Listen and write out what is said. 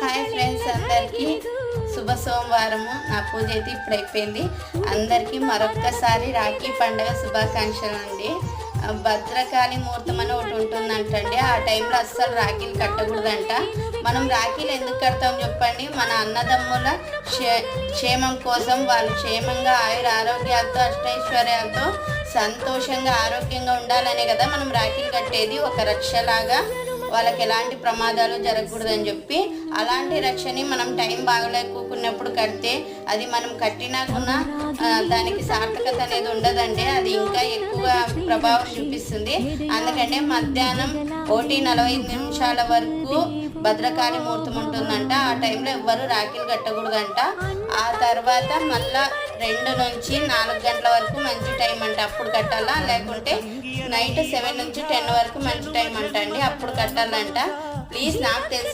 Hi friends, అందరికీ శుభ సోమవారము. నా పూజ అయితే ఇప్పుడు అయిపోయింది. అందరికీ మరొక్కసారి రాఖీ పండుగ శుభాకాంక్షలు అండి. భద్రకాళి ముహూర్తం అని ఒకటి ఉంటుందంటండి. ఆ టైంలో అస్సలు రాఖీలు కట్టకూడదంట. మనం రాఖీలు ఎందుకు కడతాం చెప్పండి? మన అన్నదమ్ముల క్షేమం కోసం, వాళ్ళు క్షేమంగా ఆయుర ఆరోగ్యాలతో అష్టైశ్వర్యాలతో సంతోషంగా ఆరోగ్యంగా ఉండాలనే కదా మనం రాఖీలు కట్టేది. ఒక రక్షలాగా వాళ్ళకి ఎలాంటి ప్రమాదాలు జరగకూడదని చెప్పి, అలాంటి రక్షని మనం టైం బాగలేకున్నప్పుడు కడితే అది మనం కట్టినాకున్నా దానికి సార్థకత అనేది ఉండదండి. అది ఇంకా ఎక్కువ ప్రభావం చూపిస్తుంది. అందుకంటే మధ్యాహ్నం 1:45 వరకు భద్రకాళి ముహూర్తం ఉంటుందంట. ఆ టైంలో ఎవ్వరు రాఖీలు కట్టకూడదంట. ఆ తర్వాత మళ్ళా 2 నుంచి 4 గంటల వరకు మంచి టైం అంట, అప్పుడు కట్టాలా. లేకుంటే నైట్ 7 నుంచి 10 వరకు మంచి టైం అంట అండి, అప్పుడు కట్టాలంట. ప్లీజ్, నాకు తెలిసి